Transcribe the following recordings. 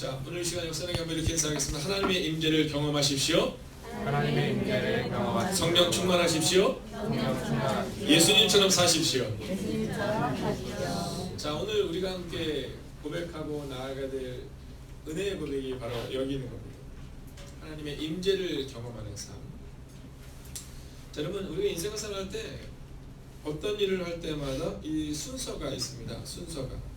자, 오늘 이 시간 역사는 한번 이렇게 인사하겠습니다. 하나님의 임재를 경험하십시오. 하나님의 임재를 경험하십시오. 성령 충만하십시오. 예수님처럼 사십시오. 자, 오늘 우리가 함께 고백하고 나아가야 될 은혜의 고백이 바로 여기 있는 겁니다. 하나님의 임재를 경험하는 삶. 자, 여러분, 우리가 인생을 살아갈 때 어떤 일을 할 때마다 이 순서가 있습니다. 순서가.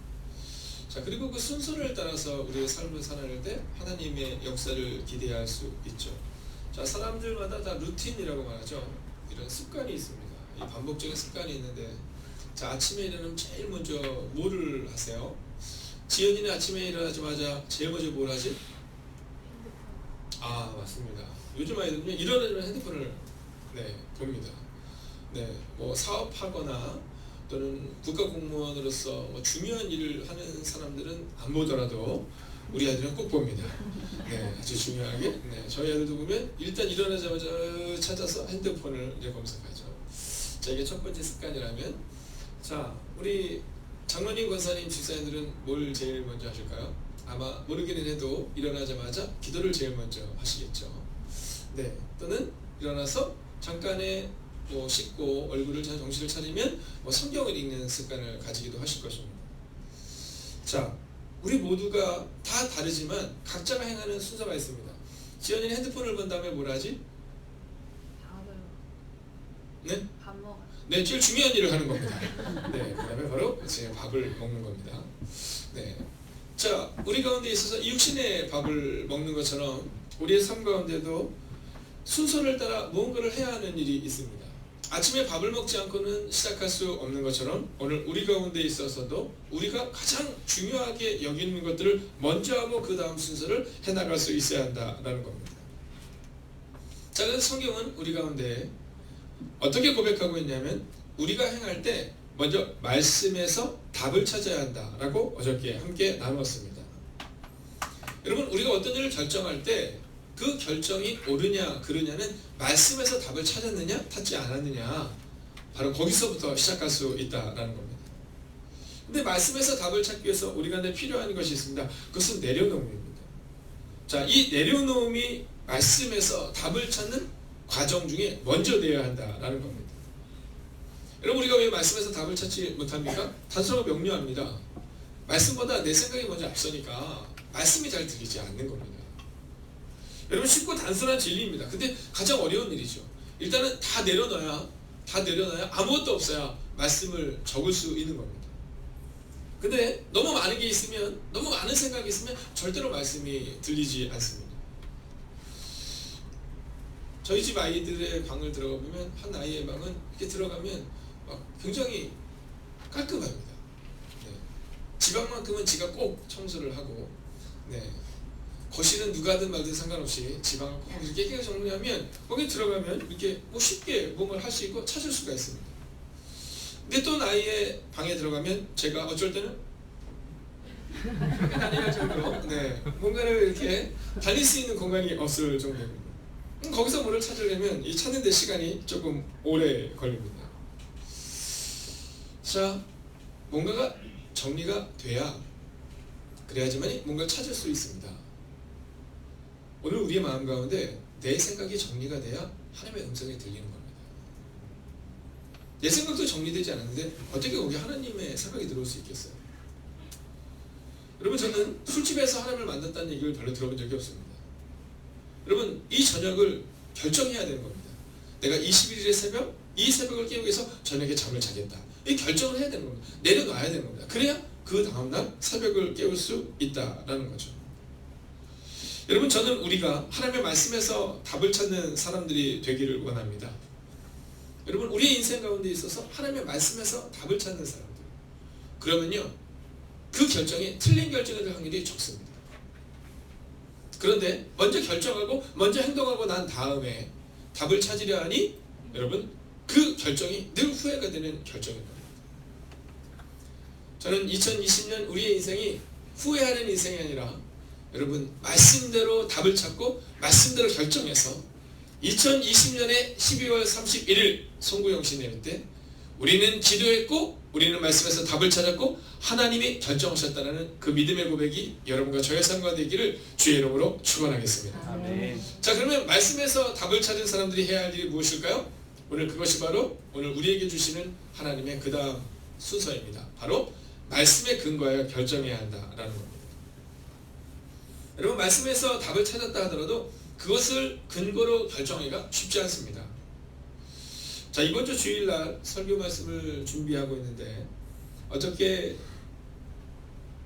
자, 그리고 그 순서를 따라서 우리의 삶을 살아갈 때 하나님의 역사를 기대할 수 있죠. 자, 사람들마다 다 루틴이라고 말하죠. 이런 습관이 있습니다. 이 반복적인 습관이 있는데, 자, 아침에 일어나면 제일 먼저 뭐를 하세요? 지연이는 아침에 일어나자마자 제일 먼저 뭘 하지? 아, 맞습니다. 요즘 아이들은요, 일어나자마자 핸드폰을 봅니다. 뭐 사업하거나 또는 국가공무원으로서 뭐 중요한 일을 하는 사람들은 안 보더라도 우리 아이들은 꼭 봅니다. 아주 중요하게. 저희 아이들도 보면 일단 일어나자마자 찾아서 핸드폰을 이제 검색하죠. 자, 이게 첫 번째 습관이라면, 자, 우리 장로님, 권사님, 집사님들은 뭘 제일 먼저 하실까요? 아마 모르기는 해도 일어나자마자 기도를 제일 먼저 하시겠죠. 또는 일어나서 잠깐의 뭐 씻고 얼굴을 잘 정신을 차리면 뭐 성경을 읽는 습관을 가지기도 하실 것입니다. 자, 우리 모두가 다 다르지만 각자가 행하는 순서가 있습니다. 지연이는 핸드폰을 본 다음에 뭘 하지? 밥 먹어. 제일 중요한 일을 하는 겁니다. 그 다음에 바로 제 밥을 먹는 겁니다. 자, 우리 가운데 있어서 육신의 밥을 먹는 것처럼 우리의 삶 가운데도 순서를 따라 무언가를 해야 하는 일이 있습니다. 아침에 밥을 먹지 않고는 시작할 수 없는 것처럼 오늘 우리 가운데 있어서도 우리가 가장 중요하게 여기는 것들을 먼저 하고 그 다음 순서를 해나갈 수 있어야 한다라는 겁니다. 자, 그래서 성경은 우리 가운데 어떻게 고백하고 있냐면, 우리가 행할 때 먼저 말씀에서 답을 찾아야 한다라고 어저께 함께 나누었습니다. 여러분, 우리가 어떤 일을 결정할 때 그 결정이 옳으냐 그르냐는 말씀에서 답을 찾았느냐 찾지 않았느냐, 바로 거기서부터 시작할 수 있다라는 겁니다. 근데 말씀에서 답을 찾기 위해서 우리가 필요한 것이 있습니다. 그것은 내려놓음입니다. 자, 이 내려놓음이 말씀에서 답을 찾는 과정 중에 먼저 되어야 한다라는 겁니다. 여러분, 우리가 왜 말씀에서 답을 찾지 못합니까? 단순하고 명료합니다. 말씀보다 내 생각이 먼저 앞서니까 말씀이 잘 들리지 않는 겁니다. 여러분, 쉽고 단순한 진리입니다. 근데 가장 어려운 일이죠. 일단은 다 내려놔야 아무것도 없어야 말씀을 적을 수 있는 겁니다. 근데 너무 많은 게 있으면, 너무 많은 생각이 있으면 절대로 말씀이 들리지 않습니다. 저희 집 아이들의 방을 들어가 보면, 한 아이의 방은 이렇게 들어가면 막 굉장히 깔끔합니다. 지방만큼은 지가 꼭 청소를 하고, 거실은 누가 하든 말든 상관없이 지방을 꼭 이렇게 깨끗하게 정리하면 거기 들어가면 이렇게 뭐 쉽게 뭔가를 할 수 있고 찾을 수가 있습니다. 근데 또 아이의 방에 들어가면 제가 어쩔 때는 다닐 정도로 뭔가를 이렇게 달릴 수 있는 공간이 없을 정도입니다. 거기서 뭐를 찾으려면 이 찾는 데 시간이 조금 오래 걸립니다. 자, 뭔가가 정리가 돼야, 그래야지만 뭔가를 찾을 수 있습니다. 오늘 우리의 마음 가운데 내 생각이 정리가 돼야 하나님의 음성이 들리는 겁니다. 내 생각도 정리되지 않았는데 어떻게 거기 하나님의 생각이 들어올 수 있겠어요? 여러분, 저는 술집에서 하나님을 만났다는 얘기를 별로 들어본 적이 없습니다. 여러분, 이 저녁을 결정해야 되는 겁니다. 내가 21일의 새벽, 이 새벽을 깨우기 위해서 저녁에 잠을 자겠다. 이 결정을 해야 되는 겁니다. 내려놔야 되는 겁니다. 그래야 그 다음날 새벽을 깨울 수 있다라는 거죠. 여러분, 저는 우리가 하나님의 말씀에서 답을 찾는 사람들이 되기를 원합니다. 여러분, 우리의 인생 가운데 있어서 하나님의 말씀에서 답을 찾는 사람들, 그러면요, 그 결정이 틀린 결정이 될 확률이 적습니다. 그런데 먼저 결정하고 먼저 행동하고 난 다음에 답을 찾으려 하니, 여러분, 그 결정이 늘 후회가 되는 결정인 겁니다. 저는 2020년 우리의 인생이 후회하는 인생이 아니라, 여러분, 말씀대로 답을 찾고 말씀대로 결정해서 2020년에 12월 31일 송구영신 내릴 때 우리는 기도했고 우리는 말씀에서 답을 찾았고 하나님이 결정하셨다는 그 믿음의 고백이 여러분과 저의 삶과 되기를 주의 이름으로 축원하겠습니다. 아멘. 자, 그러면 말씀에서 답을 찾은 사람들이 해야 할 일이 무엇일까요? 오늘 그것이 바로 오늘 우리에게 주시는 하나님의 그 다음 순서입니다. 바로 말씀에 근거하여 결정해야 한다라는 겁니다. 여러분, 말씀에서 답을 찾았다 하더라도 그것을 근거로 결정하기가 쉽지 않습니다. 자, 이번 주 주일날 설교 말씀을 준비하고 있는데 어저께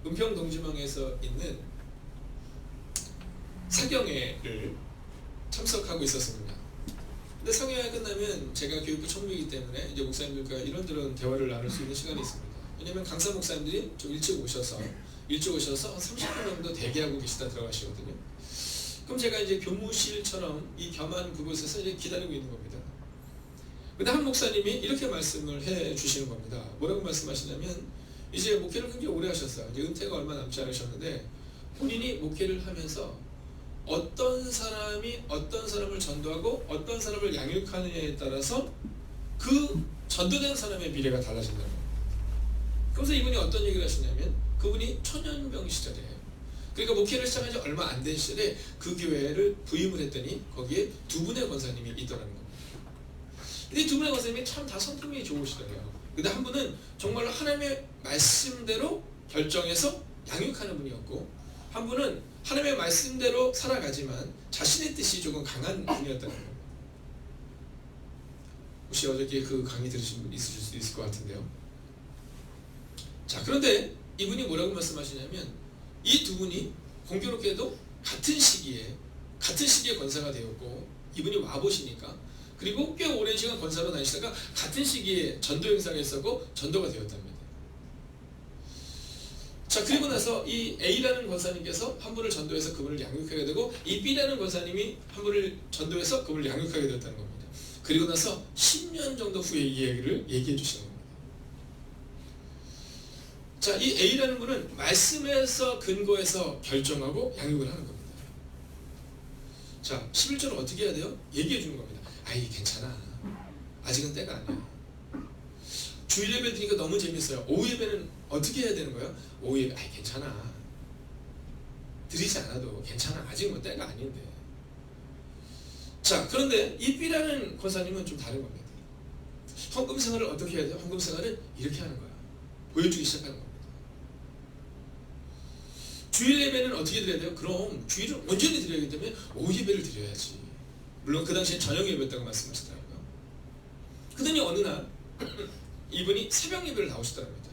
은평동지망에서 있는 사경회를 참석하고 있었습니다. 근데 사경회가 끝나면 제가 교육부 총무이기 때문에 이제 목사님들과 이런저런 대화를 나눌 수 있는 시간이 있습니다. 왜냐면 강사 목사님들이 좀 일찍 오셔서 한 30분 정도 대기하고 계시다 들어가시거든요. 그럼 제가 이제 교무실처럼 이 겸한 그곳에서 이제 기다리고 있는 겁니다. 근데 한 목사님이 이렇게 말씀을 해 주시는 겁니다. 뭐라고 말씀하시냐면 이제 목회를 굉장히 오래 하셨어요. 이제 은퇴가 얼마 남지 않으셨는데 본인이 목회를 하면서 어떤 사람이 어떤 사람을 전도하고 어떤 사람을 양육하느냐에 따라서 그 전도된 사람의 미래가 달라진다는 겁니다. 그래서 이분이 어떤 얘기를 하시냐면 그분이 초년병 시절에, 그러니까 목회를 시작한 지 얼마 안 된 시절에 그 교회를 부임을 했더니 거기에 두 분의 권사님이 있더라는 겁니다. 근데 두 분의 권사님이 참 다 성품이 좋으시더래요. 근데 한 분은 정말로 하나님의 말씀대로 결정해서 양육하는 분이었고, 한 분은 하나님의 말씀대로 살아가지만 자신의 뜻이 조금 강한 분이었다는 겁니다. 혹시 어저께 그 강의 들으신 분 있으실 수 있을 것 같은데요. 자, 그런데 이분이 뭐라고 말씀하시냐면 이 두 분이 공교롭게도 같은 시기에 권사가 되었고, 이분이 와보시니까, 그리고 꽤 오랜 시간 권사로 다니시다가 같은 시기에 전도 행사가 있었고 전도가 되었답니다. 자, 그리고 나서 이 A라는 권사님께서 한 분을 전도해서 그분을 양육하게 되고, 이 B라는 권사님이 한 분을 전도해서 그분을 양육하게 되었다는 겁니다. 그리고 나서 10년 정도 후에 이 얘기를 얘기해 주시는 겁니다. 자, 이 A라는 분은 말씀에서 근거해서 결정하고 양육을 하는 겁니다. 자, 11절은 어떻게 해야 돼요? 얘기해 주는 겁니다. 아이, 괜찮아. 아직은 때가 아니야. 주일 예배 드리니까 너무 재밌어요. 오후 예배는 어떻게 해야 되는 거예요? 오후 예배, 아이, 괜찮아. 드리지 않아도 괜찮아. 아직 뭐 때가 아닌데. 자, 그런데 이 B라는 권사님은 좀 다른 겁니다. 헌금 생활을 어떻게 해야 돼요? 헌금 생활은 이렇게 하는 거야. 보여주기 시작하는 겁니다. 주일 예배는 어떻게 드려야 돼요? 그럼 주일은 온전히 드려야 하기 때문에 오후 예배를 드려야지. 물론 그 당시에 저녁 예배였다고 말씀하시더라고요. 그러더니 어느 날 이분이 새벽 예배를 나오시더랍니다.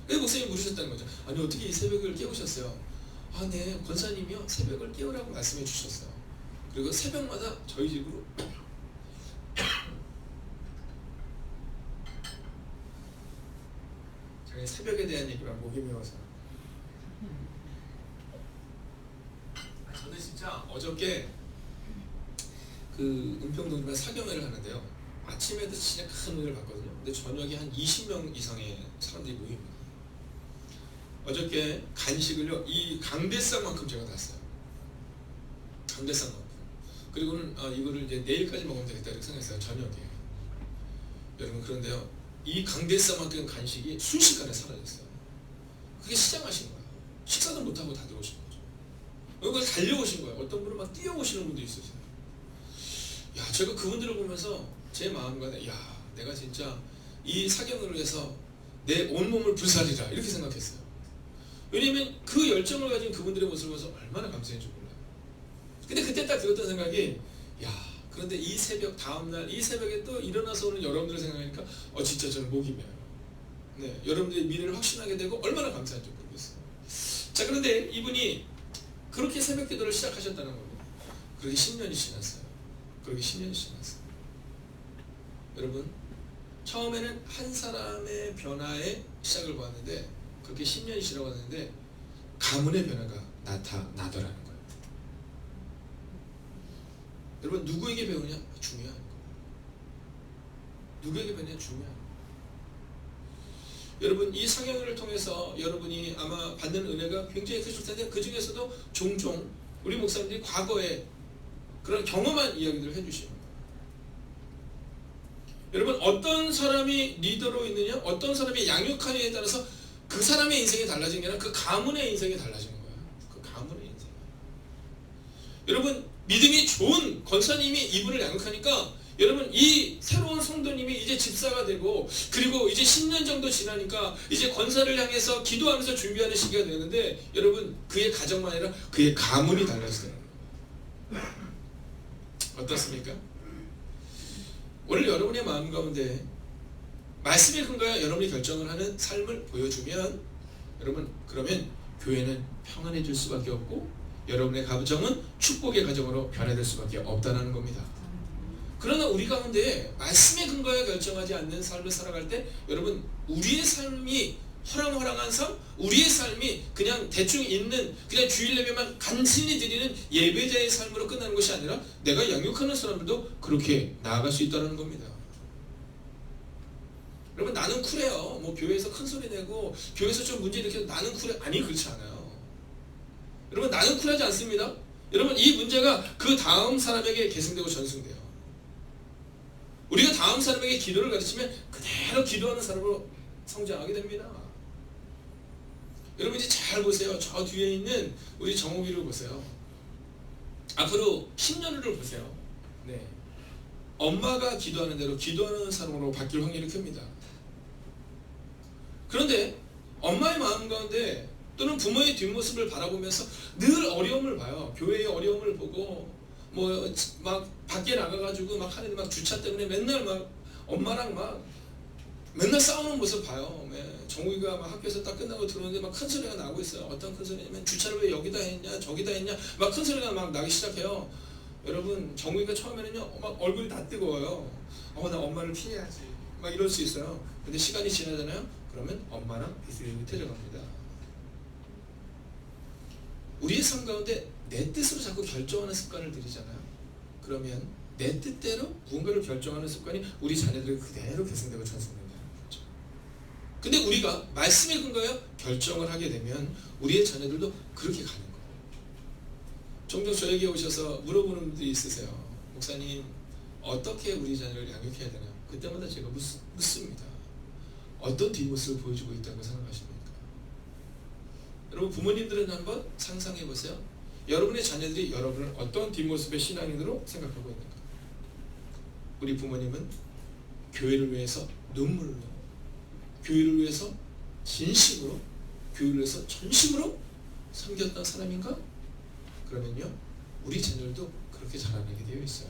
그래서 목사님이 물으셨다는 거죠. 아니, 어떻게 이 새벽을 깨우셨어요? 아, 네, 권사님이요, 새벽을 깨우라고 말씀해 주셨어요. 그리고 새벽마다 저희 집으로 자기 새벽에 대한 얘기만 목이 메워서, 저는 진짜 어저께 그 은평동지만 사경회를 하는데요, 아침에도 진짜 큰 은혜를 받거든요. 근데 저녁에 한 20명 이상의 사람들이 모입니다. 어저께 간식을요, 이 강대상만큼 제가 놨어요. 강대상만큼. 그리고는 이거를 이제 내일까지 먹으면 되겠다 이렇게 생각했어요. 저녁에. 여러분, 그런데요, 이 강대상만큼 간식이 순식간에 사라졌어요. 그게 시장하신 거예요. 식사도 못하고 다 들어오신 거죠. 여기 달려오신 거예요. 어떤 분은 막 뛰어오시는 분도 있으세요. 야, 제가 그분들을 보면서 제 마음과는, 야, 내가 진짜 이 사경을 위해서 내 온몸을 불살리라 이렇게 생각했어요. 왜냐면 그 열정을 가진 그분들의 모습을 보면서 얼마나 감사했는지 몰라요. 근데 그때 딱 들었던 생각이, 야, 그런데 이 새벽, 다음날 이 새벽에 또 일어나서 오는 여러분들을 생각하니까 진짜 저는 목이 메어요. 네, 여러분들의 미래를 확신하게 되고 얼마나 감사한지 모르겠어요. 자, 그런데 이분이 그렇게 새벽 기도를 시작하셨다는 겁니다. 그렇게 10년이 지났어요. 그렇게 10년이 지났어요. 여러분, 처음에는 한 사람의 변화의 시작을 보았는데 그렇게 10년이 지나갔는데 가문의 변화가 나타나더라는 거예요. 여러분, 누구에게 배우냐? 중요한 거예요. 누구에게 배우냐? 중요한 거예요. 여러분, 이 사경회를 통해서 여러분이 아마 받는 은혜가 굉장히 크실 텐데 그 중에서도 종종 우리 목사님들이 과거에 그런 경험한 이야기들을 해주시는 거예요. 여러분 어떤 사람이 리더로 있느냐, 어떤 사람이 양육하느냐에 따라서 그 사람의 인생이 달라진 게 아니라 그 가문의 인생이 달라지는 거예요. 그 가문의 인생. 여러분 믿음이 좋은 권사님이 이분을 양육하니까 여러분 이 새로운 성도님이 이제 집사가 되고 그리고 이제 10년 정도 지나니까 이제 권사를 향해서 기도하면서 준비하는 시기가 되는데 여러분 그의 가정만 아니라 그의 가문이 달라지더라고요. 어떻습니까? 오늘 여러분의 마음 가운데 말씀에 근거하여 여러분이 결정을 하는 삶을 보여주면 여러분 그러면 교회는 평안해질 수밖에 없고 여러분의 가정은 축복의 가정으로 변화될 수밖에 없다는 겁니다. 그러나 우리 가운데 말씀에 근거하여 결정하지 않는 삶을 살아갈 때 여러분 우리의 삶이 허랑허랑한 삶, 우리의 삶이 그냥 대충 있는 그냥 주일 예배만 간신히 드리는 예배자의 삶으로 끝나는 것이 아니라 내가 양육하는 사람들도 그렇게 나아갈 수 있다는 겁니다. 여러분 나는 쿨해요. 뭐 교회에서 큰 소리 내고 교회에서 좀 문제 일으켜도 나는 쿨해. 아니 그렇지 않아요. 여러분 나는 쿨하지 않습니다. 여러분 이 문제가 그 다음 사람에게 계승되고 전승돼요. 우리가 다음 사람에게 기도를 가르치면 그대로 기도하는 사람으로 성장하게 됩니다. 여러분 이제 잘 보세요. 저 뒤에 있는 우리 정욱이를 보세요. 앞으로 10년을 보세요. 네. 엄마가 기도하는 대로 기도하는 사람으로 바뀔 확률이 큽니다. 그런데 엄마의 마음 가운데 또는 부모의 뒷모습을 바라보면서 늘 어려움을 봐요. 교회의 어려움을 보고 뭐 막 밖에 나가가지고 막 하는 막 주차 때문에 맨날 막 엄마랑 막 맨날 싸우는 모습 봐요. 정우이가 막 학교에서 딱 끝나고 들어오는데 막 큰 소리가 나고 있어요. 어떤 큰 소리냐면 주차를 왜 여기다 했냐 저기다 했냐 막 큰 소리가 막 나기 시작해요. 여러분 정우이가 처음에는요 막 얼굴이 다 뜨거워요. 나 엄마를 피해야지 막 이럴 수 있어요. 근데 시간이 지나잖아요. 그러면 엄마랑 비슷비슷해져 갑니다. 우리의 삶 가운데 내 뜻으로 자꾸 결정하는 습관을 들이잖아요. 그러면 내 뜻대로 무언가를 결정하는 습관이 우리 자녀들이 그대로 계승되고 전승된다는 거죠. 근데 우리가 말씀에 근거하여 결정을 하게 되면 우리의 자녀들도 그렇게 가는 거예요. 종종 저에게 오셔서 물어보는 분들이 있으세요. 목사님 어떻게 우리 자녀를 양육해야 되나요? 그때마다 제가 묻습니다. 어떤 뒷모습을 보여주고 있다고 생각하십니까? 여러분 부모님들은 한번 상상해 보세요. 여러분의 자녀들이 여러분을 어떤 뒷모습의 신앙인으로 생각하고 있는가? 우리 부모님은 교회를 위해서 눈물로, 교회를 위해서 진심으로, 교회를 위해서 전심으로 섬겼던 사람인가? 그러면요 우리 자녀들도 그렇게 자라나게 되어 있어요.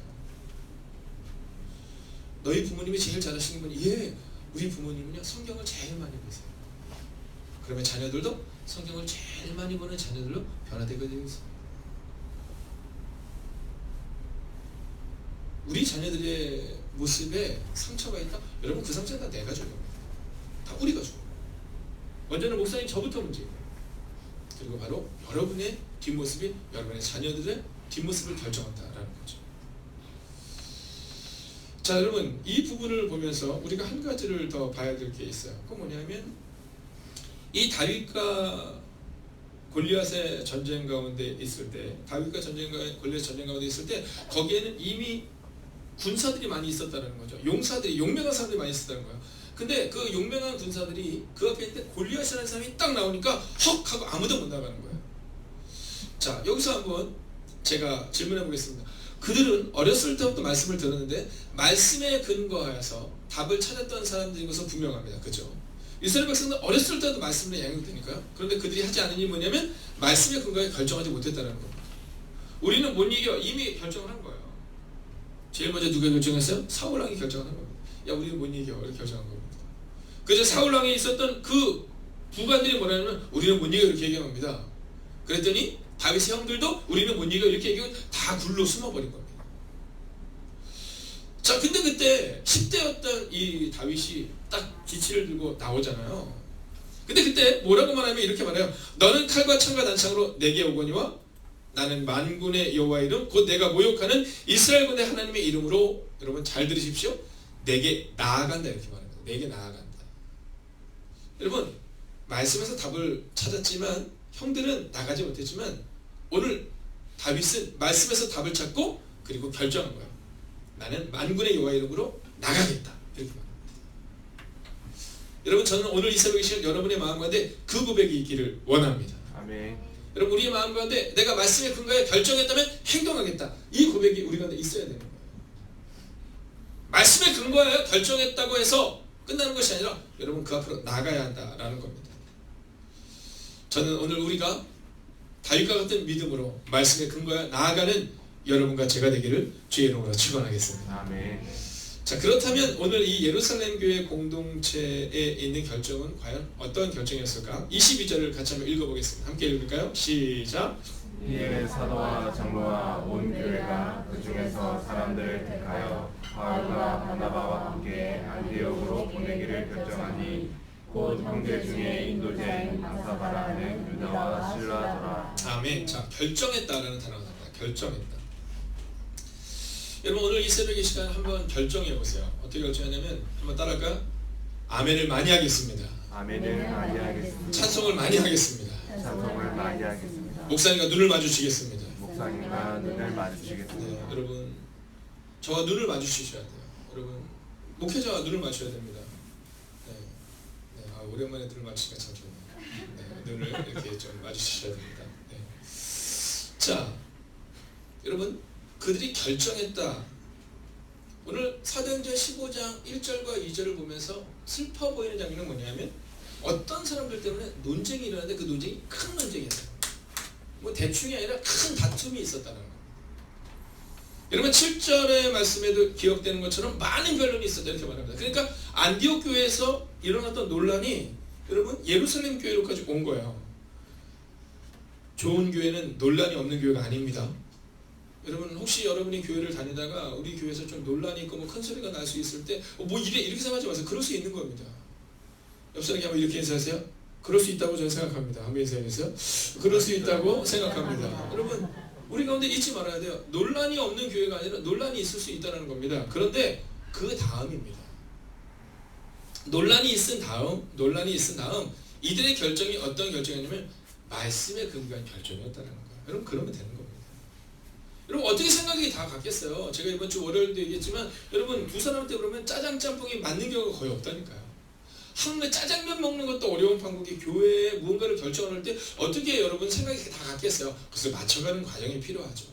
너희 부모님이 제일 잘하시는 분이 예, 우리 부모님은요 성경을 제일 많이 보세요. 그러면 자녀들도 성경을 제일 많이 보는 자녀들로 변화되게 되어 있어요. 우리 자녀들의 모습에 상처가 있다? 여러분 그 상처는 다 내가 줘요. 다 우리가 줘. 먼저는 목사님 저부터 문제예요. 그리고 바로 여러분의 뒷모습이 여러분의 자녀들의 뒷모습을 결정한다라는 거죠. 자 여러분 이 부분을 보면서 우리가 한 가지를 더 봐야 될 게 있어요. 그건 뭐냐면 이 다윗과 골리앗의 전쟁 가운데 있을 때 다윗과 골리앗 전쟁 가운데 있을 때 거기에는 이미 군사들이 많이 있었다는 거죠. 용사들이 용맹한 사람들이 많이 있었다는 거예요. 근데 그 용맹한 군사들이 그 앞에 있는데 골리앗이라는 사람이 딱 나오니까 헉 하고 아무도 못 나가는 거예요. 자 여기서 한번 제가 질문해 보겠습니다. 그들은 어렸을 때부터 말씀을 들었는데 말씀에 근거하여서 답을 찾았던 사람들인 것은 분명합니다. 그죠? 이스라엘 백성들은 어렸을 때도 말씀에 양육되니까요. 그런데 그들이 하지 않은 일이 뭐냐면 말씀에 근거해 결정하지 못했다는 겁니다. 우리는 못 이겨 이미 결정을 한 거예요. 제일 먼저 누가 결정했어요? 사울왕이 결정한 겁니다. 야 우리는 못 이겨 이렇게 결정한 겁니다. 그래서 사울왕에 있었던 그 부관들이 뭐라냐면 우리는 못 이겨 이렇게 얘기합니다. 그랬더니 다윗의 형들도 우리는 못 이겨 이렇게 얘기하고 다 굴로 숨어버린 겁니다. 자 근데 그때 10대였던 이 다윗이 딱 기치를 들고 나오잖아요. 근데 그때 뭐라고 말하면 이렇게 말해요. 너는 칼과 창과 단창으로 내게 오거니와 나는 만군의 여호와의 이름 곧 내가 모욕하는 이스라엘 군대 하나님의 이름으로 여러분 잘 들으십시오. 내게 나아간다 이렇게 말합니다. 내게 나아간다. 여러분 말씀에서 답을 찾았지만 형들은 나가지 못했지만 오늘 다윗은 말씀에서 답을 찾고 그리고 결정한 거예요. 나는 만군의 여호와의 이름으로 나가겠다. 이렇게 말합니다. 여러분 저는 오늘 이 새벽 이 시간 여러분의 마음 가운데 그 고백이 있기를 원합니다. 아멘. 여러분 우리의 마음 가운데 내가 말씀의 근거에 결정했다면 행동하겠다. 이 고백이 우리 가운데 있어야 되는 거예요. 말씀의 근거에 결정했다고 해서 끝나는 것이 아니라 여러분 그 앞으로 나가야 한다라는 겁니다. 저는 오늘 우리가 다윗과 같은 믿음으로 말씀의 근거에 나아가는 여러분과 제가 되기를 주의 이름으로 축원하겠습니다. 아멘. 자, 그렇다면 오늘 이 예루살렘 교회 공동체에 있는 결정은 과연 어떤 결정이었을까? 22절을 같이 한번 읽어보겠습니다. 함께 읽을까요? 시작. 이에 사도와 장로와 온 교회가 그 중에서 사람들을 택하여 바울과 바나바와 함께 안디옥으로 보내기를 결정하니 곧 형제 중에 인도자인 바사바라는 유다와 실라더라. 아멘. 자, 결정했다라는 단어가 나옵니다. 결정했다. 여러분 오늘 이 새벽 이 시간 한번 결정해 보세요. 어떻게 결정하냐면 한번 따라할까요? 아멘을 많이 하겠습니다. 아멘을 많이 하겠습니다. 찬송을 많이 하겠습니다. 찬송을 많이 하겠습니다. 목사님과 눈을 마주치겠습니다. 목사님과 눈을 마주치겠습니다. 네, 여러분 저와 눈을 마주치셔야 돼요. 여러분 목회자와 눈을 맞춰야 됩니다. 네, 네, 아, 오랜만에 눈을 마주치니까 참 좋네요. 네, 눈을 이렇게 좀 마주치셔야 됩니다. 네. 자, 여러분 그들이 결정했다. 오늘 사도행전 15장 1절과 2절을 보면서 슬퍼 보이는 장면은 뭐냐면 어떤 사람들 때문에 논쟁이 일어나는데 그 논쟁이 큰 논쟁이었어요. 뭐 대충이 아니라 큰 다툼이 있었다는 거예요. 여러분 7절의 말씀에도 기억되는 것처럼 많은 변론이 있었다 이렇게 말합니다. 그러니까 안디옥 교회에서 일어났던 논란이 여러분 예루살렘 교회로까지 온 거예요. 좋은 교회는 논란이 없는 교회가 아닙니다. 여러분 혹시 여러분이 교회를 다니다가 우리 교회에서 좀 논란이 있고 뭐 큰 소리가 날 수 있을 때 뭐 이렇게 생각하지 마세요. 그럴 수 있는 겁니다. 옆 사람에게 한번 이렇게 인사하세요. 그럴 수 있다고 저는 생각합니다. 한번 인사해주세요. 그럴 수 있다고 생각합니다. 여러분 우리 가운데 잊지 말아야 돼요. 논란이 없는 교회가 아니라 논란이 있을 수 있다는 겁니다. 그런데 그 다음입니다. 논란이 있은 다음 이들의 결정이 어떤 결정이냐면 말씀에 근거한 결정이었다는 거예요. 여러분 그러면 되는 겁니다. 여러분 어떻게 생각이 다 같겠어요. 제가 이번 주 월요일도 얘기했지만 여러분 두 사람한테 그러면 짜장 짬뽕이 맞는 경우가 거의 없다니까요. 한국에 짜장면 먹는 것도 어려운 판국이 교회에 무언가를 결정할 때 어떻게 여러분 생각이 다 같겠어요. 그래서 맞춰가는 과정이 필요하죠.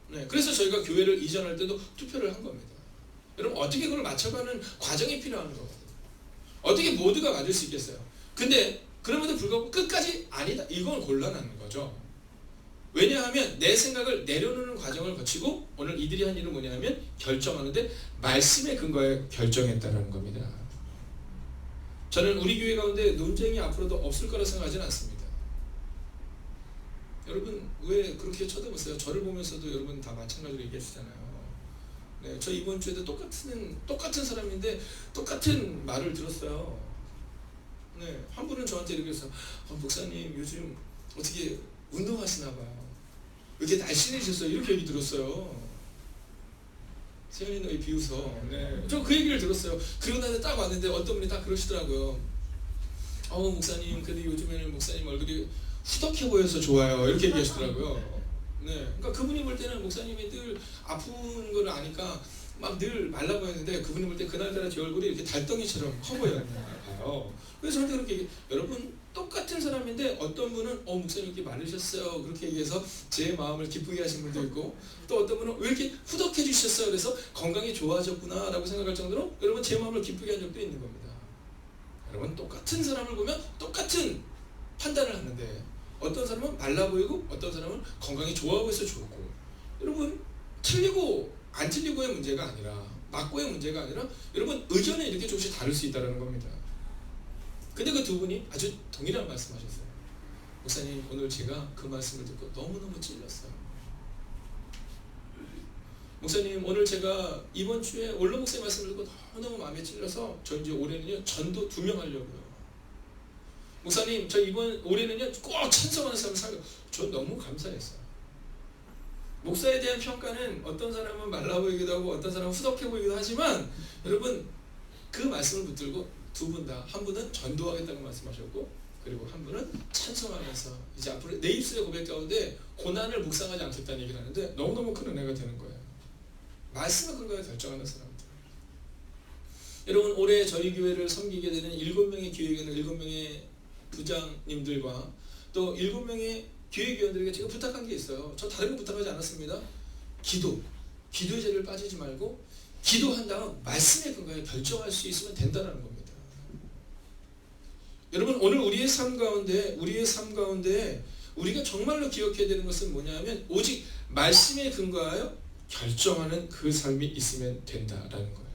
네, 그래서 저희가 교회를 이전할 때도 투표를 한 겁니다. 여러분 어떻게 그걸 맞춰가는 과정이 필요한 거거든요. 어떻게 모두가 맞을 수 있겠어요. 근데 그럼에도 불구하고 끝까지 아니다 이건 곤란한 거죠. 왜냐하면 내 생각을 내려놓는 과정을 거치고 오늘 이들이 한 일은 뭐냐면 결정하는데 말씀의 근거에 결정했다는 겁니다. 저는 우리 교회 가운데 논쟁이 앞으로도 없을 거라 생각하지는 않습니다. 여러분 왜 그렇게 쳐다보세요? 저를 보면서도 여러분 다 마찬가지로 얘기했잖아요. 네, 저 이번 주에도 똑같은 사람인데 똑같은 말을 들었어요. 네, 한 분은 저한테 이렇게 해서 목사님 요즘 어떻게 운동하시나 봐요. 왜 이렇게 날씬해졌어요? 이렇게 얘기 들었어요. 세연이 너 왜 비웃어? 네, 저 그 얘기를 들었어요. 그러고 나서 딱 왔는데 어떤 분이 딱 그러시더라고요. 목사님 근데 요즘에는 목사님 얼굴이 후덕해 보여서 좋아요. 이렇게 얘기하시더라고요. 네, 그러니까 그분이 볼 때는 목사님이 늘 아픈 걸 아니까 막 늘 말라 보였는데 그분이 볼 때 그날따라 제 얼굴이 이렇게 달덩이처럼 커 보였나 봐요. 그래서 저한테 그렇게 여러분 똑같은 사람인데 어떤 분은 목사님 이렇게 마르셨어요 그렇게 얘기해서 제 마음을 기쁘게 하신 분도 있고 또 어떤 분은 왜 이렇게 후덕해 주셨어요 그래서 건강이 좋아졌구나 라고 생각할 정도로 여러분 제 마음을 기쁘게 한 적도 있는 겁니다. 여러분 똑같은 사람을 보면 똑같은 판단을 하는데 어떤 사람은 말라 보이고 어떤 사람은 건강이 좋아 보여서 좋고 여러분 틀리고 안 틀리고의 문제가 아니라 맞고의 문제가 아니라 여러분 의견이 이렇게 조금씩 다를 수 있다는 겁니다. 근데 그 두 분이 아주 동일한 말씀하셨어요. 목사님 오늘 제가 그 말씀을 듣고 너무너무 찔렸어요. 목사님 오늘 제가 이번 주에 원로 목사님 말씀을 듣고 너무너무 마음에 찔려서 저 이제 올해는요 전도 2명 하려고요. 목사님 저 이번 올해는요 꼭 찬송하는 사람 살려. 전 너무 감사했어요. 목사에 대한 평가는 어떤 사람은 말라 보이기도 하고 어떤 사람은 후덕해 보이기도 하지만 여러분 그 말씀을 붙들고 두 분 다 한 분은 전도하겠다고 말씀하셨고 그리고 한 분은 찬송하면서 이제 앞으로 내 입술의 고백 가운데 고난을 묵상하지 않겠다는 얘기를 하는데 너무너무 큰 은혜가 되는 거예요. 말씀을 근거에 결정하는 사람들. 여러분 올해 저희 교회를 섬기게 되는 7명의 교회견을 7명의 부장님들과 또 7명의 교회교원들에게 제가 부탁한 게 있어요. 저 다른 거 부탁하지 않았습니다. 기도의 자리를 빠지지 말고 기도한 다음 말씀의 근거에 결정할 수 있으면 된다는 겁니다. 여러분 오늘 우리의 삶 가운데 우리가 정말로 기억해야 되는 것은 뭐냐면 오직 말씀에 근거하여 결정하는 그 삶이 있으면 된다라는 거예요.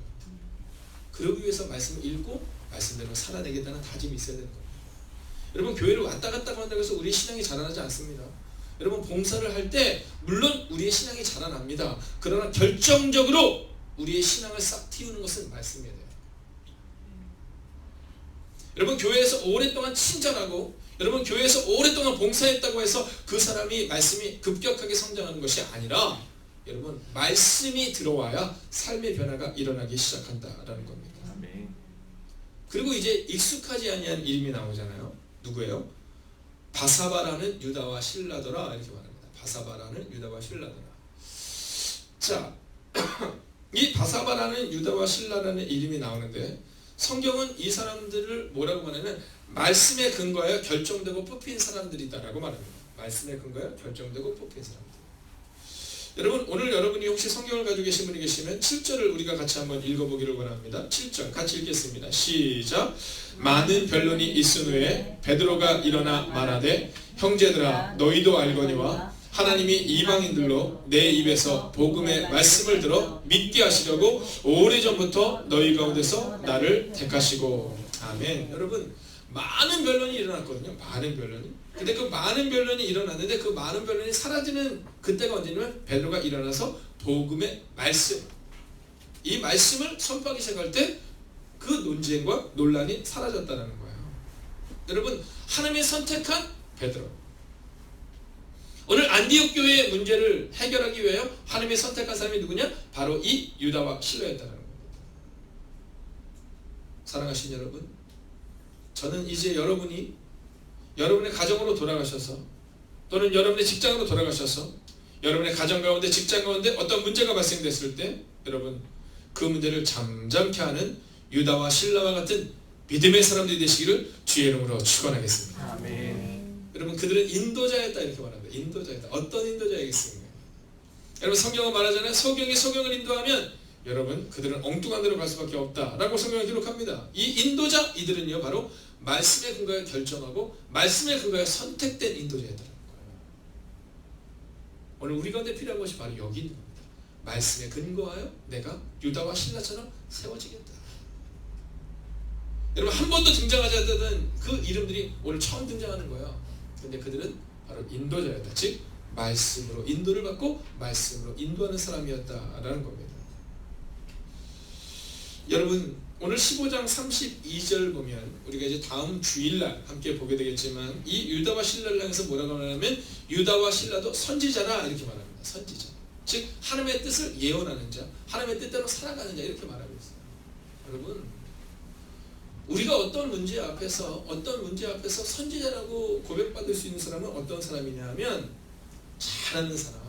그러기 위해서 말씀을 읽고 말씀대로 살아내겠다는 다짐이 있어야 되는 겁니다. 여러분 교회를 왔다 갔다 한다고 해서 우리의 신앙이 자라나지 않습니다. 여러분 봉사를 할 때 물론 우리의 신앙이 자라납니다. 그러나 결정적으로 우리의 신앙을 싹 틔우는 것은 말씀이어야 돼요. 여러분 교회에서 오랫동안 친절하고 여러분 교회에서 오랫동안 봉사했다고 해서 그 사람이 말씀이 급격하게 성장하는 것이 아니라 여러분 말씀이 들어와야 삶의 변화가 일어나기 시작한다라는 겁니다. 아멘. 그리고 이제 익숙하지 아니한 이름이 나오잖아요. 누구예요? 바사바라는 유다와 실라더라 이렇게 말합니다. 바사바라는 유다와 실라더라. 자, 이 바사바라는 유다와 실라라는 이름이 나오는데 성경은 이 사람들을 뭐라고 말하냐면 말씀에 근거하여 결정되고 뽑힌 사람들이다라고 말합니다. 말씀에 근거하여 결정되고 뽑힌 사람들. 여러분 오늘 여러분이 혹시 성경을 가지고 계신 분이 계시면 7절을 우리가 같이 한번 읽어보기를 원합니다. 7절 같이 읽겠습니다. 시작. 많은 변론이 있은 후에 베드로가 일어나 말하되 형제들아 너희도 알거니와 하나님이 이방인들로 내 입에서 복음의 말씀을 들어 믿게 하시려고 오래전부터 너희 가운데서 나를 택하시고. 아멘. 여러분 많은 변론이 일어났거든요. 많은 변론이. 근데 그 많은 변론이 일어났는데 그 많은 변론이 사라지는 그때가 언제냐면 베드로가 일어나서 복음의 말씀, 이 말씀을 선포하기 시작할 때 그 논쟁과 논란이 사라졌다는 거예요. 여러분 하나님이 선택한 베드로, 오늘 안디옥 교회의 문제를 해결하기 위하여 하나님이 선택한 사람이 누구냐? 바로 이 유다와 실라였다는 겁니다. 사랑하신 여러분, 저는 이제 여러분이 여러분의 가정으로 돌아가셔서 또는 여러분의 직장으로 돌아가셔서 여러분의 가정 가운데 직장 가운데 어떤 문제가 발생됐을 때 여러분 그 문제를 잠잠케 하는 유다와 실라와 같은 믿음의 사람들이 되시기를 주의 이름으로 축원하겠습니다. 아멘. 여러분 그들은 인도자였다 이렇게 말합니다. 인도자였다. 어떤 인도자이겠습니까? 여러분 성경은 말하잖아요. 소경이 소경을 인도하면 여러분 그들은 엉뚱한 데로 갈 수밖에 없다라고 성경을 기록합니다. 이 인도자 이들은요 바로 말씀의 근거에 결정하고 말씀의 근거에 선택된 인도자였다는 거예요. 오늘 우리 가운데 필요한 것이 바로 여기 있는 겁니다. 말씀에 근거하여 내가 유다와 실라처럼 세워지겠다. 여러분 한 번도 등장하지 않았던 그 이름들이 오늘 처음 등장하는 거예요. 그런데 그들은 바로 인도자였다. 즉 말씀으로 인도를 받고 말씀으로 인도하는 사람이었다라는 겁니다. 여러분 오늘 15장 32절 보면 우리가 이제 다음 주일날 함께 보게 되겠지만 이 유다와 실라를 향해서 뭐라고 하냐면 유다와 실라도 선지자라 이렇게 말합니다. 선지자. 즉 하나님의 뜻을 예언하는 자, 하나님의 뜻대로 살아가는 자 이렇게 말하고 있어요. 여러분 우리가 어떤 문제 앞에서 선지자라고 고백받을 수 있는 사람은 어떤 사람이냐면 잘하는 사람,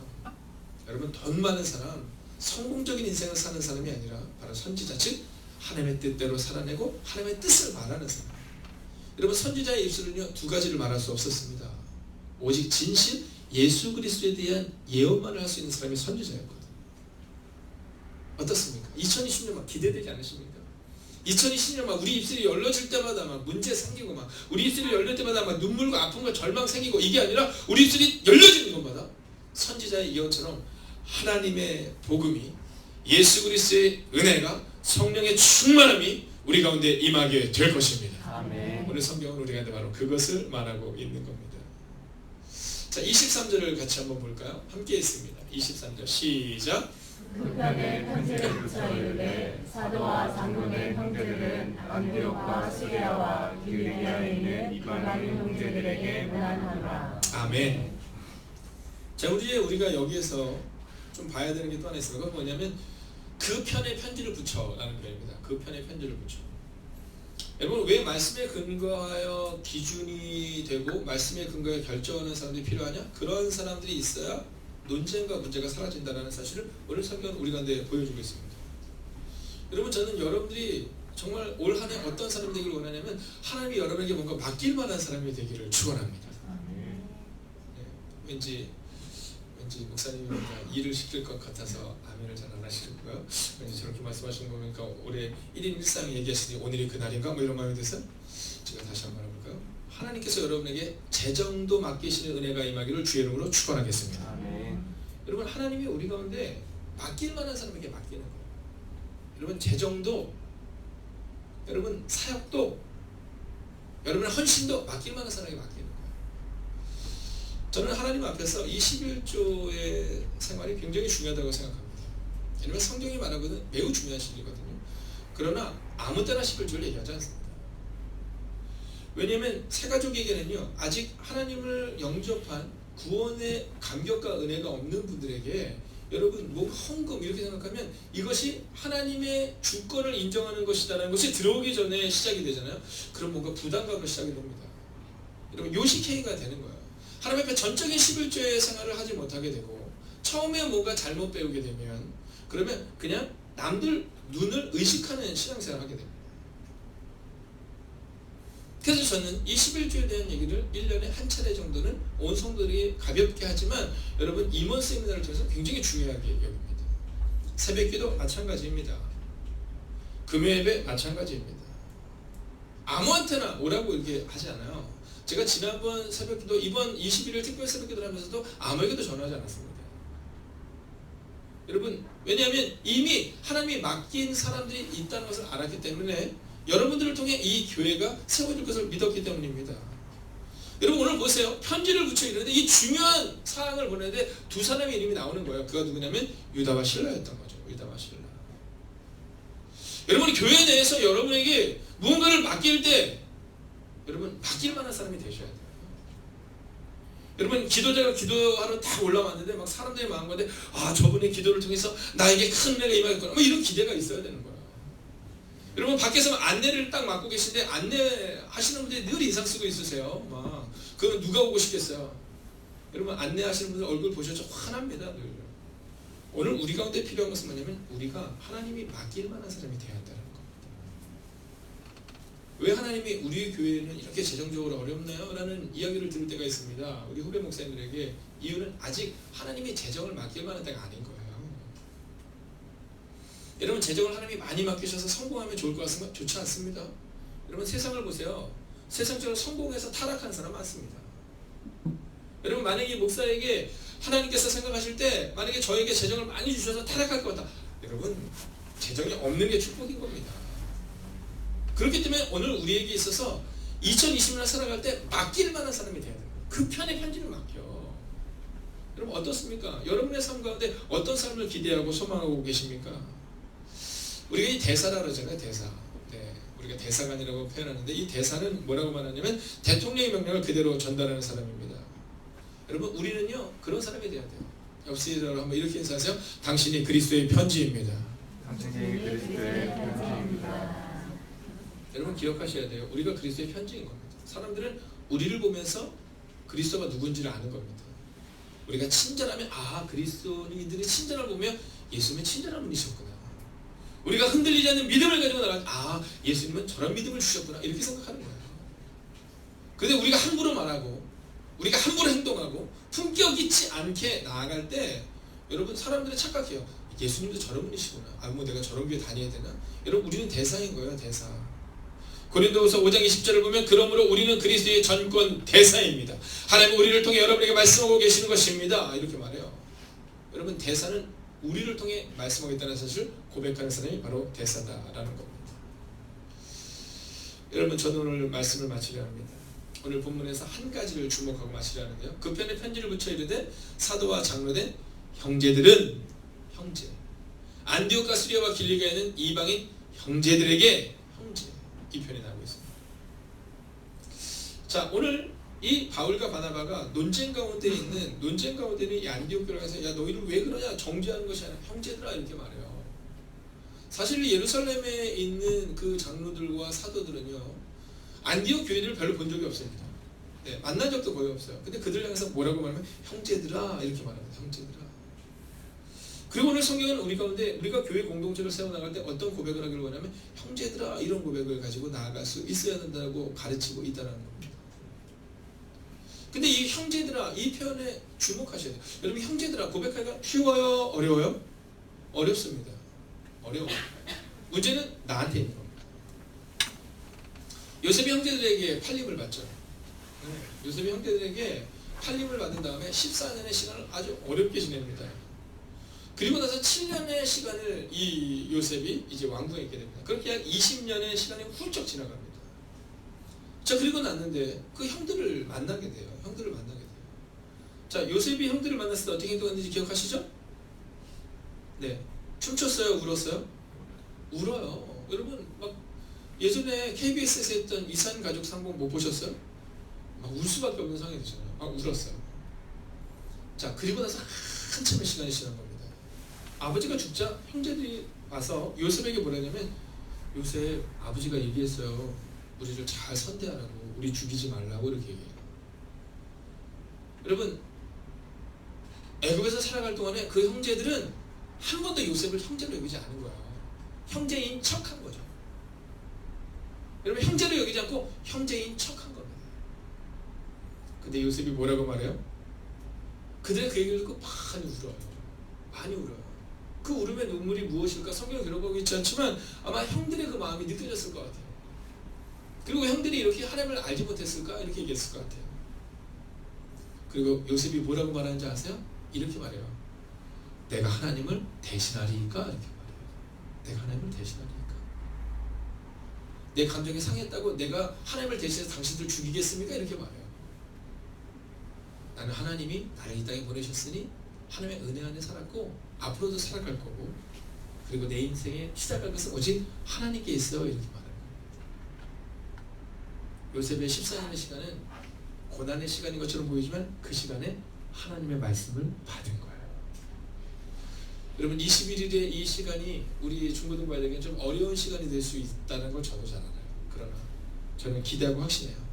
여러분 돈 많은 사람, 성공적인 인생을 사는 사람이 아니라 바로 선지자, 즉 하나님의 뜻대로 살아내고 하나님의 뜻을 말하는 사람. 여러분 선지자의 입술은요 두 가지를 말할 수 없었습니다. 오직 진실, 예수 그리스도에 대한 예언만을 할 수 있는 사람이 선지자였거든요. 어떻습니까? 2020년 막 기대되지 않으십니까? 2020년 막 우리 입술이 열려질 때마다 막 문제 생기고 막 우리 입술이 열릴 때마다 막 눈물과 아픔과 절망 생기고 이게 아니라 우리 입술이 열려지는 것마다 선지자의 예언처럼 하나님의 복음이 예수 그리스도의 은혜가 성령의 충만함이 우리 가운데 임하게 될 것입니다. 아멘. 오늘 성경은 우리가 바로 그것을 말하고 있는 겁니다. 자 23절을 같이 한번 볼까요? 함께 있습니다. 23절 시작. 불편에 편지를 붙여이르되 사도와 장로된 형제들은 안디옥과 시리아와 길리기아에 있는 이방인 형제들에게 문안하노라. 아멘. 자 우리가 여기에서 좀 봐야 되는 게 또 하나 있어요. 그건 뭐냐면 그 편에 편지를 붙여라는 표현입니다. 그 편에 편지를 붙여. 여러분 왜 말씀에 근거하여 기준이 되고 말씀에 근거하여 결정하는 사람들이 필요하냐? 그런 사람들이 있어야 논쟁과 문제가 사라진다는 사실을 오늘 성경은 우리 가운데 보여주고 있습니다. 여러분 저는 여러분들이 정말 올 한 해 어떤 사람이 되기를 원하냐면 하나님이 여러분에게 뭔가 맡길 만한 사람이 되기를 축원합니다. 네, 왠지 목사님이 뭔가 일을 시킬 것 같아서 아멘을 잘 안 하시고요. 왠지 저렇게 말씀하시는 거 보니까 올해 1인 1상 얘기하시니 오늘이 그날인가 뭐 이런 마음이 들어서 제가 다시 한번 해볼까요? 하나님께서 여러분에게 재정도 맡기시는 은혜가 임하기를 주의 이름으로 축원하겠습니다. 아멘. 여러분 하나님이 우리 가운데 맡길 만한 사람에게 맡기는 거예요. 여러분 재정도, 여러분 사역도, 여러분의 헌신도 맡길 만한 사람에게 맡기는 거예요. 저는 하나님 앞에서 이 11조의 생활이 굉장히 중요하다고 생각합니다. 왜냐하면 성경이 말하거든 매우 중요한 시기거든요. 그러나 아무 때나 11조를 얘기하지 않습니다. 왜냐하면 새 가족에게는요 아직 하나님을 영접한 구원의 감격과 은혜가 없는 분들에게 여러분 뭐 헌금 이렇게 생각하면 이것이 하나님의 주권을 인정하는 것이다라는 것이 들어오기 전에 시작이 되잖아요. 그럼 뭔가 부담감으로 시작이 됩니다. 여러분 요식행위가 되는 거예요. 하나님 앞에 전적인 11조의 생활을 하지 못하게 되고 처음에 뭔가 잘못 배우게 되면 그러면 그냥 남들 눈을 의식하는 신앙생활을 하게 됩니다. 그래서 저는 이 11조에 대한 얘기를 1년에 한 차례 정도는 온 성도들이 가볍게 하지만 여러분 임원 세미나를 통해서 굉장히 중요하게 여깁니다. 새벽기도 마찬가지입니다. 금요예배 마찬가지입니다. 아무한테나 오라고 이렇게 하지 않아요. 제가 지난번 새벽기도 이번 21일 특별 새벽기도를 하면서도 아무에게도 전하지 않았습니다. 여러분 왜냐하면 이미 하나님이 맡긴 사람들이 있다는 것을 알았기 때문에 여러분들을 통해 이 교회가 세워질 것을 믿었기 때문입니다. 여러분 오늘 보세요. 편지를 붙여 이러는데 이 중요한 사항을 보내는데 두 사람의 이름이 나오는 거예요. 그가 누구냐면 유다와 실라였던 거죠. 유다와 실라. 여러분 교회 내에서 여러분에게 무언가를 맡길 때 여러분 맡길 만한 사람이 되셔야 돼요. 여러분 기도자가 기도하러 다 올라왔는데 막 사람들이 많은 건데 아 저분의 기도를 통해서 나에게 큰 은혜가 임하겠구나 뭐 이런 기대가 있어야 되는 거예요. 여러분 밖에서 안내를 딱 맡고 계신데 안내하시는 분들이 늘 인상 쓰고 있으세요. 막 그건 누가 오고 싶겠어요. 여러분 안내하시는 분들 얼굴 보셔서 화납니다. 늘. 오늘 우리 가운데 필요한 것은 뭐냐면 우리가 하나님이 맡길 만한 사람이 되어야 한다는 겁니다. 왜 하나님이 우리 교회는 이렇게 재정적으로 어렵나요? 라는 이야기를 들을 때가 있습니다. 우리 후배 목사님들에게 이유는 아직 하나님이 재정을 맡길 만한 때가 아닌 거예요. 여러분 재정을 하나님이 많이 맡기셔서 성공하면 좋을 것 같습니까? 좋지 않습니다. 여러분 세상을 보세요. 세상적으로 성공해서 타락하는 사람 많습니다. 여러분 만약에 목사에게 하나님께서 생각하실 때 만약에 저에게 재정을 많이 주셔서 타락할 것 같다. 여러분 재정이 없는 게 축복인 겁니다. 그렇기 때문에 오늘 우리에게 있어서 2020년을 살아갈 때 맡길 만한 사람이 돼야 돼요. 그 편의 편지를 맡겨. 여러분 어떻습니까? 여러분의 삶 가운데 어떤 삶을 기대하고 소망하고 계십니까? 우리가 이 대사라 그러잖아요. 대사. 네, 우리가 대사관이라고 표현하는데 이 대사는 뭐라고 말하냐면 대통령의 명령을 그대로 전달하는 사람입니다. 여러분 우리는요 그런 사람이 돼야 돼요. 옆시로 한번 이렇게 인사하세요. 당신이 그리스도의 편지입니다. 당신이 그리스도의 편지입니다. 여러분 기억하셔야 돼요. 우리가 그리스도의 편지인 겁니다. 사람들은 우리를 보면서 그리스도가 누군지를 아는 겁니다. 우리가 친절하면 아 그리스도인들이 친절을 보면 예수님은 친절한 분이셨구나. 우리가 흔들리지 않는 믿음을 가지고 나가면 아 예수님은 저런 믿음을 주셨구나 이렇게 생각하는 거예요. 그런데 우리가 함부로 말하고 우리가 함부로 행동하고 품격 있지 않게 나아갈 때 여러분 사람들이 착각해요. 예수님도 저런 분이시구나. 아 뭐 내가 저런 교회 다녀야 되나? 여러분 우리는 대사인 거예요. 대사. 고린도후서 5장 20절을 보면 그러므로 우리는 그리스도의 전권 대사입니다. 하나님은 우리를 통해 여러분에게 말씀하고 계시는 것입니다. 이렇게 말해요. 여러분 대사는 우리를 통해 말씀하겠다는 사실을 고백하는 사람이 바로 대사다라는 겁니다. 여러분 저는 오늘 말씀을 마치려 합니다. 오늘 본문에서 한 가지를 주목하고 마치려 하는데요. 그 편에 편지를 붙여 이르되 사도와 장로된 형제들은 형제 안디옥과 수리아와 길리가에 있는 이방인 형제들에게 형제 이 편이 나오고 있습니다. 자 오늘 이 바울과 바나바가 논쟁 가운데 있는 이 안디옥 교회를 가서 야 너희를 왜 그러냐 정죄하는 것이 아니라 형제들아 이렇게 말해요. 사실 예루살렘에 있는 그 장로들과 사도들은요 안디옥 교회를 별로 본 적이 없습니다. 네, 만난 적도 거의 없어요. 근데 그들 향해서 뭐라고 말하면 형제들아 이렇게 말합니다. 형제들아. 그리고 오늘 성경은 우리 가운데 우리가 교회 공동체를 세워나갈 때 어떤 고백을 하기를 원하면 형제들아 이런 고백을 가지고 나아갈 수 있어야 된다고 가르치고 있다는 겁니다. 근데 이 형제들아 이 표현에 주목하셔야 돼요. 여러분 형제들아 고백하기가 쉬워요? 어려워요? 어렵습니다. 어려워요. 문제는 나한테 있는 겁니다. 요셉이 형제들에게 팔림을 받죠. 요셉이 형제들에게 팔림을 받은 다음에 14년의 시간을 아주 어렵게 지냅니다. 그리고 나서 7년의 시간을 이 요셉이 이제 왕궁에 있게 됩니다. 그렇게 약 20년의 시간이 훌쩍 지나갑니다. 자, 그리고 났는데 그 형들을 만나게 돼요. 형들을 만나게 돼요. 자, 요셉이 형들을 만났을 때 어떻게 행동했는지 기억하시죠? 네. 춤췄어요? 울었어요? 울어요. 여러분 막 예전에 KBS에서 했던 이산 가족 상봉 못 보셨어요? 막 울 수밖에 없는 상황이 되잖아요. 막 울었어요. 자, 그리고 나서 한참의 시간이 지난 겁니다. 아버지가 죽자 형제들이 와서 요셉에게 뭐라냐면 요셉 아버지가 얘기했어요. 우리를 잘 선대하라고, 우리 죽이지 말라고 이렇게 얘기해요. 여러분 애굽에서 살아갈 동안에 그 형제들은 한 번도 요셉을 형제로 여기지 않은 거야. 형제인 척한 거죠. 여러분 형제로 여기지 않고 형제인 척한 겁니다. 근데 요셉이 뭐라고 말해요? 그들의 그 얘기를 듣고 많이 울어요. 많이 울어요. 그 울음의 눈물이 무엇일까? 성경에 기록하고 있지 않지만 아마 형들의 그 마음이 느껴졌을 것 같아요. 그리고 형들이 이렇게 하나님을 알지 못했을까? 이렇게 얘기했을 것 같아요. 그리고 요셉이 뭐라고 말하는지 아세요? 이렇게 말해요. 내가 하나님을 대신하리까? 이렇게 말해요. 내가 하나님을 대신하리까? 내 감정이 상했다고 내가 하나님을 대신해서 당신들 죽이겠습니까? 이렇게 말해요. 나는 하나님이 나를 이 땅에 보내셨으니 하나님의 은혜 안에 살았고 앞으로도 살아갈 거고 그리고 내 인생에 시작할 것은 오직 하나님께 있어요. 이렇게 말해요. 요셉의 14년의 시간은 고난의 시간인 것처럼 보이지만 그 시간에 하나님의 말씀을 받은 거예요. 여러분 21일의 이 시간이 우리 중고등부아이들에게 좀 어려운 시간이 될 수 있다는 걸 저도 잘 알아요. 그러나 저는 기대하고 확신해요.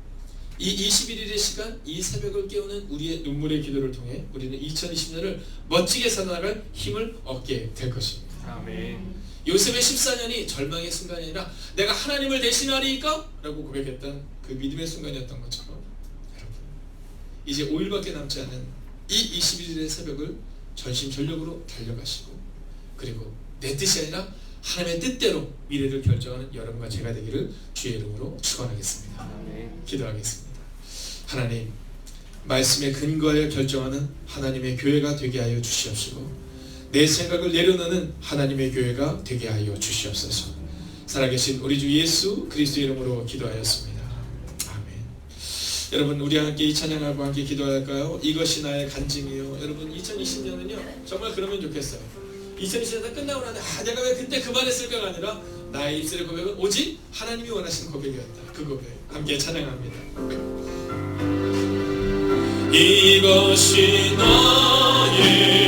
이 21일의 시간, 이 새벽을 깨우는 우리의 눈물의 기도를 통해 우리는 2020년을 멋지게 살아나갈 힘을 얻게 될 것입니다. 아멘. 요셉의 14년이 절망의 순간이 아니라 내가 하나님을 대신하리까? 라고 고백했던 그 믿음의 순간이었던 것처럼 여러분 이제 5일밖에 남지 않은 이 21일의 새벽을 전심전력으로 달려가시고 그리고 내 뜻이 아니라 하나님의 뜻대로 미래를 결정하는 여러분과 제가 되기를 주의 이름으로 축원하겠습니다. 아멘. 기도하겠습니다. 하나님 말씀에 근거하여 결정하는 하나님의 교회가 되게 하여 주시옵시고 내 생각을 내려놓는 하나님의 교회가 되게 하여 주시옵소서. 살아계신 우리 주 예수 그리스도 이름으로 기도하였습니다. 아멘. 여러분 우리 함께 이 찬양하고 함께 기도할까요? 이것이 나의 간증이요. 여러분 2020년은요 정말 그러면 좋겠어요. 2020년 끝나고 나는데 내가 왜 그때 그만했을까가 아니라 나의 입술의 고백은 오직 하나님이 원하시는 고백이었다. 그 고백 함께 찬양합니다. 이것이 나의